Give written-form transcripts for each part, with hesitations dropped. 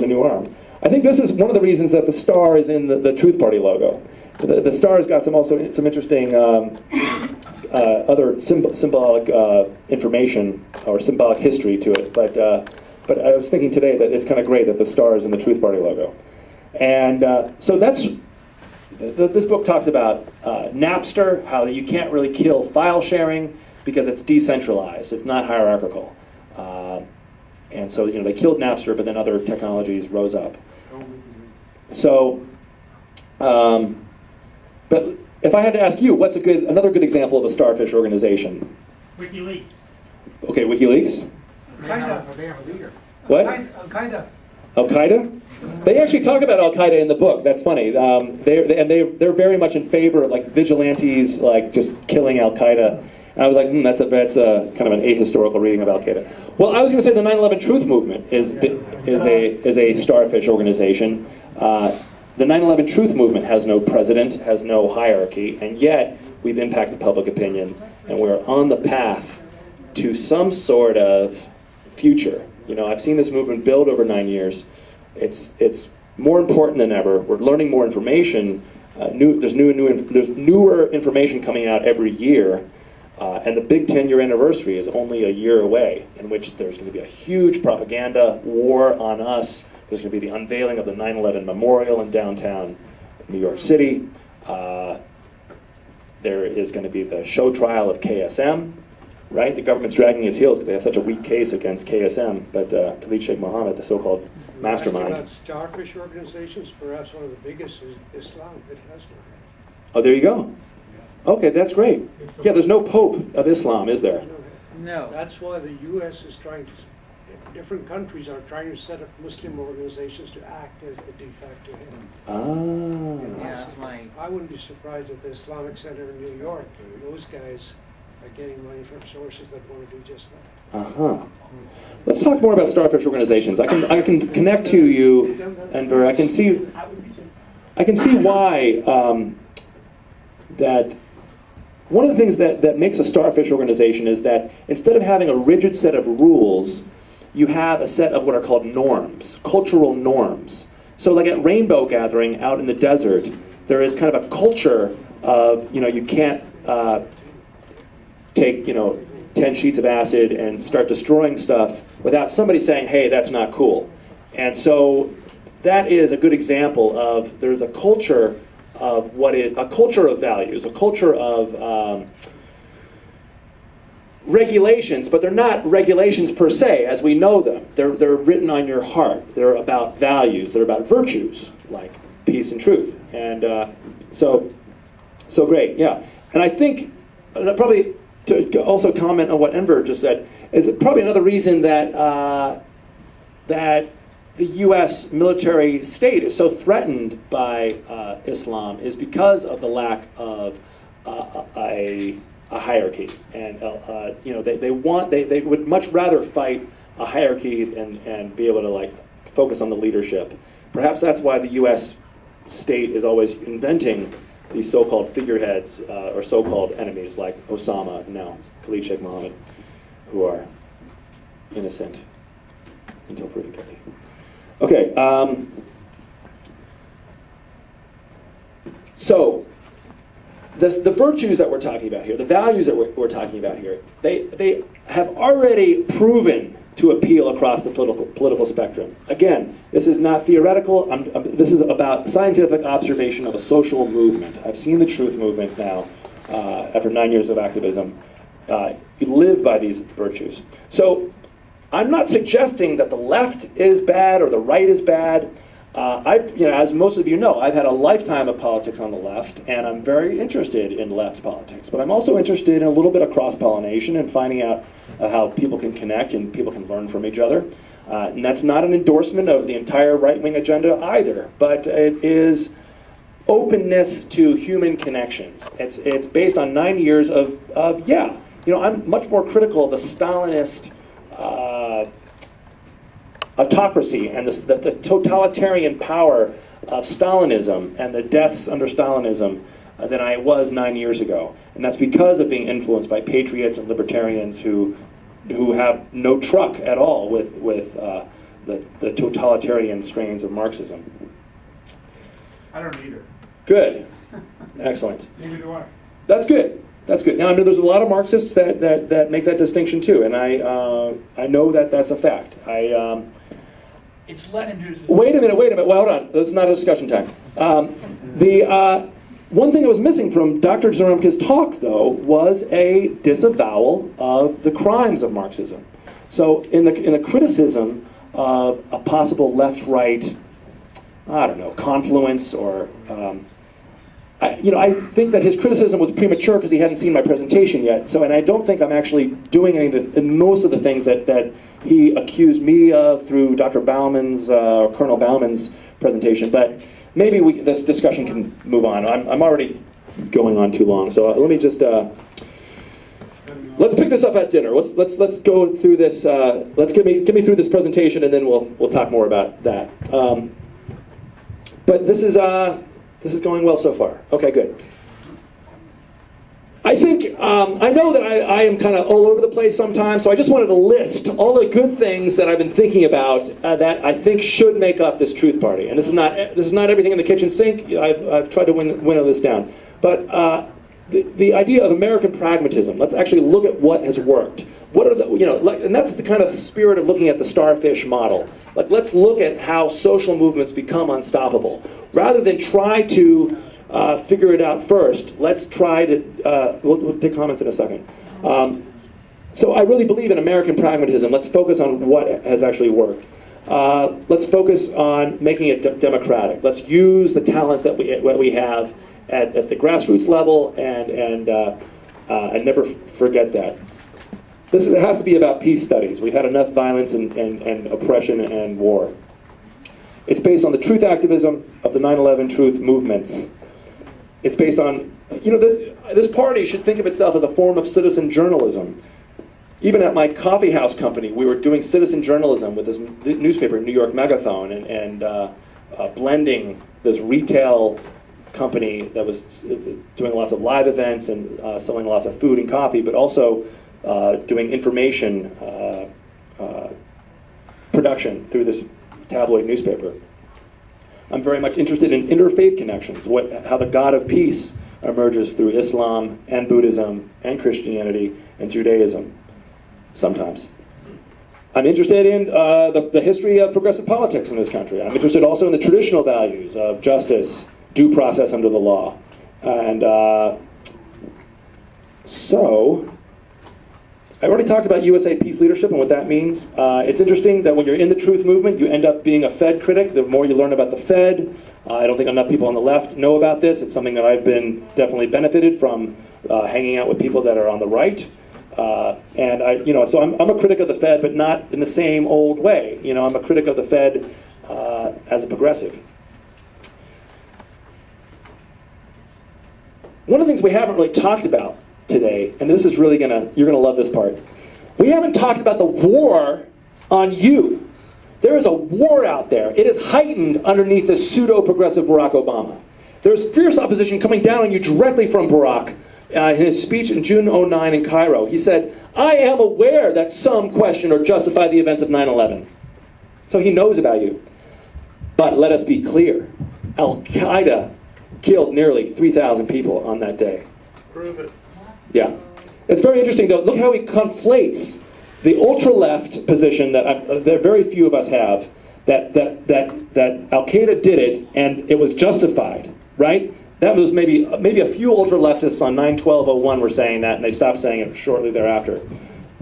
grows a new arm. I think this is one of the reasons that the star is in the Truth Party logo. The star's got some interesting other symbolic information or symbolic history to it. But I was thinking today that it's kind of great that the star is in the Truth Party logo. And so this book talks about Napster, how you can't really kill file sharing because it's decentralized, it's not hierarchical. And so they killed Napster, but then other technologies rose up. So, but if I had to ask you, what's another good example of a starfish organization? WikiLeaks. Okay, WikiLeaks. Al-Qaeda. They have a leader. What? Al-Qaeda. Al-Qaeda? They actually talk about Al-Qaeda in the book. That's funny. They're very much in favor of like vigilantes, like just killing Al-Qaeda. And I was like, that's a kind of an ahistorical reading of Al-Qaeda. Well, I was going to say the 9/11 Truth Movement is a starfish organization. The 9/11 Truth Movement has no president, has no hierarchy, and yet we've impacted public opinion, and we're on the path to some sort of future. I've seen this movement build over 9 years. It's more important than ever. We're learning more information. There's newer information coming out every year. And the big 10-year anniversary is only a year away, in which there's going to be a huge propaganda war on us. There's going to be the unveiling of the 9/11 Memorial in downtown New York City. There is going to be the show trial of KSM, right? The government's dragging its heels because they have such a weak case against KSM. But Khalid Sheikh Mohammed, the so-called mastermind. About starfish organizations, perhaps one of the biggest is Islam. It has one. Oh, there you go. Okay, that's great. Yeah, there's no Pope of Islam, is there? No. That's why the U.S. is trying to, different countries are trying to set up Muslim organizations to act as the de facto head. I wouldn't be surprised if the Islamic Center in New York, those guys are getting money from sources that want to do just that. Let's talk more about starfish organizations. I can connect to you, Enver. I can see why that. One of the things that makes a starfish organization is that instead of having a rigid set of rules, you have a set of what are called norms, cultural norms. So like at Rainbow Gathering out in the desert, there is kind of a culture of, you can't take, 10 sheets of acid and start destroying stuff without somebody saying, hey, that's not cool. And so that is a good example of there's a culture of a culture of values, a culture of regulations, but they're not regulations per se as we know them. They're written on your heart. They're about values. They're about virtues like peace and truth. And so great, yeah. And I think probably to also comment on what Enver just said is probably another reason that the U.S. military state is so threatened by Islam is because of the lack of a hierarchy, and they would much rather fight a hierarchy and be able to focus on the leadership. Perhaps that's why the U.S. state is always inventing these so-called figureheads or so-called enemies like Osama and now Khalid Sheikh Mohammed, who are innocent until proven guilty. Okay, so the virtues that we're talking about here, the values that we're talking about here, they have already proven to appeal across the political spectrum. Again, this is not theoretical. This is about scientific observation of a social movement. I've seen the Truth Movement now, after 9 years of activism. You live by these virtues. So I'm not suggesting that the left is bad or the right is bad. As most of you know, I've had a lifetime of politics on the left, and I'm very interested in left politics. But I'm also interested in a little bit of cross-pollination and finding out how people can connect and people can learn from each other. And that's not an endorsement of the entire right-wing agenda either, but it is openness to human connections. It's based on 9 years of I'm much more critical of the Stalinist autocracy and the totalitarian power of Stalinism and the deaths under Stalinism than I was 9 years ago. And that's because of being influenced by patriots and libertarians who have no truck at all with the totalitarian strains of Marxism. I don't either. Good. Excellent. Neither do I. That's good. That's good. Now, I mean, there's a lot of Marxists that make that distinction too, and I know that that's a fact. It's Lenin who's... Wait a minute. Well, hold on. That's not a discussion time. One thing that was missing from Dr. Zaremka's talk, though, was a disavowal of the crimes of Marxism. So in the criticism of a possible left-right, I don't know, confluence or... I think that his criticism was premature because he hadn't seen my presentation yet. So, and I don't think I'm actually doing in most of the things that he accused me of through Dr. Bauman's, Colonel Bauman's presentation. But maybe this discussion can move on. I'm already going on too long. So let me just let's pick this up at dinner. Let's go through this. Let's get me through this presentation, and then we'll talk more about that. But this is going well so far. Okay, good. I think, I know that I am kind of all over the place sometimes, so I just wanted to list all the good things that I've been thinking about that I think should make up this truth party. And this is not everything in the kitchen sink. I've tried to winnow this down. But the idea of American pragmatism, let's actually look at what has worked. What are the, and that's the kind of spirit of looking at the starfish model. Like, let's look at how social movements become unstoppable. Rather than try to figure it out first, let's try to, we'll take comments in a second. So I really believe in American pragmatism. Let's focus on what has actually worked. Let's focus on making it democratic. Let's use the talents that we have at the grassroots level and never forget that. This has to be about peace studies. We've had enough violence and oppression and war. It's based on the truth activism of the 9/11 truth movements. It's based on, this party should think of itself as a form of citizen journalism. Even at my coffee house company, we were doing citizen journalism with this newspaper, New York Megaphone, and blending this retail company that was doing lots of live events and selling lots of food and coffee, but also doing information production through this tabloid newspaper. I'm very much interested in interfaith connections, how the God of peace emerges through Islam and Buddhism and Christianity and Judaism, sometimes. I'm interested in the history of progressive politics in this country. I'm interested also in the traditional values of justice, due process under the law. And so, I already talked about USA peace leadership and what that means. It's interesting that when you're in the truth movement, you end up being a Fed critic. The more you learn about the Fed, I don't think enough people on the left know about this. It's something that I've been definitely benefited from hanging out with people that are on the right. So I'm a critic of the Fed, but not in the same old way. I'm a critic of the Fed as a progressive. One of the things we haven't really talked about today, and this is really you're gonna love this part. We haven't talked about the war on you. There is a war out there. It is heightened underneath the pseudo-progressive Barack Obama. There's fierce opposition coming down on you directly from Barack. In his speech in June '09 in Cairo, he said, "I am aware that some question or justify the events of 9/11. So he knows about you. But let us be clear. Al-Qaeda killed nearly 3,000 people on that day. Prove it. Yeah. It's very interesting, though. Look how he conflates the ultra-left position that very few of us have, that Al-Qaeda did it and it was justified, right? That was maybe a few ultra-leftists on 9/12/01 were saying that, and they stopped saying it shortly thereafter.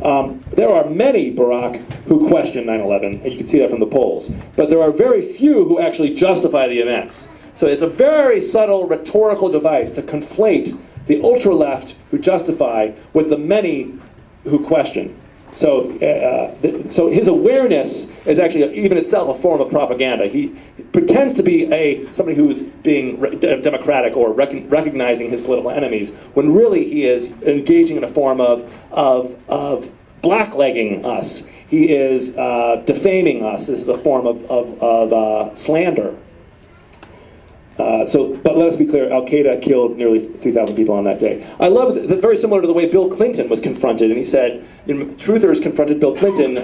There are many, Barack, who question 9/11, and you can see that from the polls. But there are very few who actually justify the events. So it's a very subtle rhetorical device to conflate the ultra-left who justify with the many who question. So his awareness is actually even itself a form of propaganda. He pretends to be somebody who's being democratic or recognizing his political enemies, when really he is engaging in a form of blacklegging us. He is defaming us. This is a form of slander. But let us be clear, Al-Qaeda killed nearly 3,000 people on that day. I love that, very similar to the way Bill Clinton was confronted, and he said, truthers confronted Bill Clinton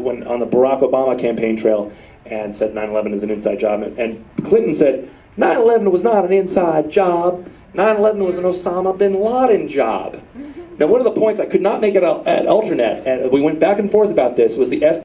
when on the Barack Obama campaign trail and said 9/11 is an inside job. And Clinton said, 9/11 was not an inside job. 9/11 was an Osama bin Laden job. Now, one of the points I could not make it at Alternet, and we went back and forth about this, was the